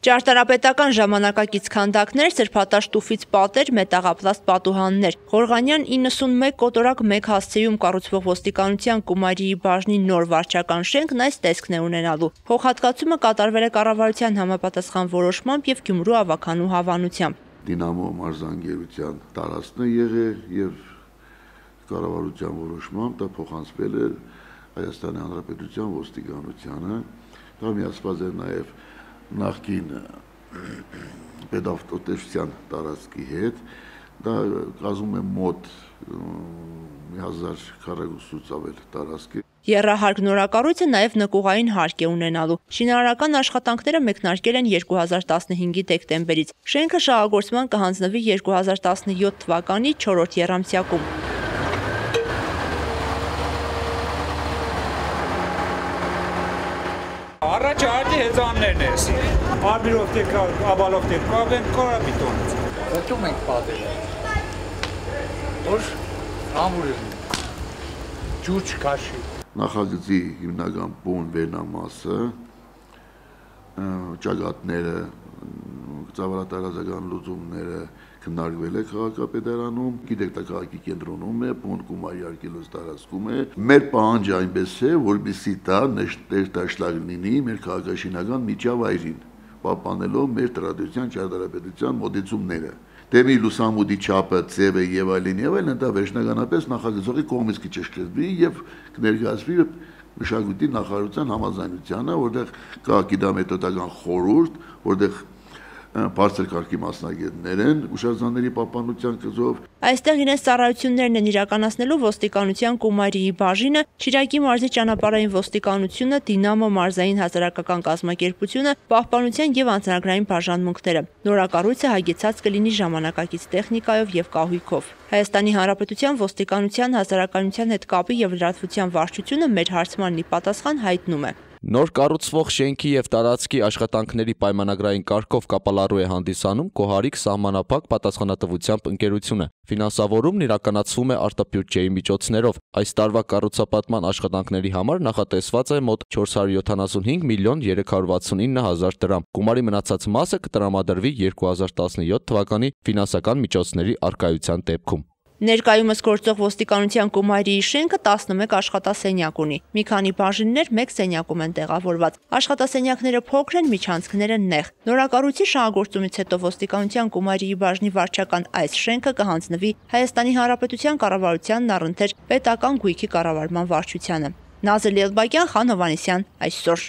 Ճարտարապետական ժամանակակից քանդակներ, սրբատաշտուֆից պատեր, մետաղապլաստ պատուհաններ։ Ղորղանյան 91 կոտորակ 1 հասցեում կառուցվող ոստիկանության Կումարիի բաժնի նոր վարչական շենքն այս տեսքն է ունենալու։ Փոխհատկացումը կատարվել է կառավարության համապատասխան որոշմամբ եւ Գյումրու ավականու հավանությամբ։ Դինամո մարզանգերության տարածքն է եղել եւ կառավարության որոշմամբ դա փոխանցվել է Հայաստանի Հանրապետության ոստիկանությանը։ Դա միացված է նաեւ նախկին պետավտոտեսության տարածքի հետ, դա կազմում է մոտ 1000 քառակուսուց ավել տարածքի։ Եռահարկ նորակառույցը նաև նկուղային հարկ է ունենալու։ Շինարարական աշխատանքները մեկնարկել են 2015-ի դեկտեմբերից։ Շենքը շահագործման կհանձնվի 2017 թվականի 4-րդ եռամսյակում։ Առաջ արդի հեծաններն է էսի։ Արբիրով տեկա, աբալով տեկա, են կորաբիտոնից։ Հտում ենք պատերը, որ ամուր է, ջուր չկաշի։ Նախագծի հիմնական բուն վերնամասը, ճակատները, ծավալատարածական լուծումները քննարկվել է քաղաքապետարանում, գիտեք դա քաղաքի կենտրոնում է, բուն Կումարի արկելոց տարածքում է։ Մեր պահանջը այնպես է, որպեսզի դա ներդաշնակ լինի մեր քաղաքաշինական միջավայրին, պահպանելով մեր տրադիցիոն ճարտարապետության մոտեցումները։ Դեմի լուսամուտի չափը, ձևը եւ այլն, դա վերջնականապես նախագծողի կողմից կճշգրտվի եւ կներկայացվի մշակույթի նախարարության համաձայնությանը, որտեղ կա գիտամեթոդական խորհուրդ, որտեղ բարձր կարգի մասնագետներ են ուշարձանների պահպանության գծով։ Այստեղ իրենց ծառայություններն են իրականացնելու ոստիկանության Կումարիի բաժինը, Շիրակի մարզի ճանապարհային ոստիկանությունը, Դինամո մարզային հասարակական կազմակերպությունը, պահպանության եւ անձնագրային բաժանմունքները։ Նորակառույցը հագեցած կլինի ժամանակակից տեխնիկայով եւ կահույքով։ Հայաստանի Հանրապետության ոստիկանության հասարակայնության հետ կապի եւ լրատվության վարչությունը մեր հարցմանն ի պատասխան հայտնում է. Նոր կառուցվող շենքի եւ տարածքի աշխատանքների պայմանագրային կարգով կապալառու է հանդիսանում Կոհարիկ սահմանափակ պատասխանատվությամբ ընկերությունը։ Ֆինանսավորումն իրականացվում է արտաբյուջեի միջոցներով։ Այս տարվա կառուցապատման աշխատանքների համար նախատեսված է մոտ 475 միլիոն 369 հազար դրամ։ Գումարի մնացած մասը կտրամադրվի 2017 թվականի ֆինանսական միջոցների առկայության դեպքում։ Ներկայումս գործող ոստիկանության Կումարիի շենքը 11 աշխատասենյակ ունի։ Մի քանի բաժիններ մեկ սենյակում են տեղավորված։ Աշխատասենյակները փոքր են, միջանցքները նեղ։ Նորակառույցի շահագործումից հետո ոստիկանության Կումարիի բաժնի վարչական այս շենքը կհանձնվի Հայաստանի Հանրապետության կառավարությանն առընթեր պետական գույքի կառավարման վարչությանը։ Նազելի Էլբակյան, Խան Հովհաննիսյան, այսօր։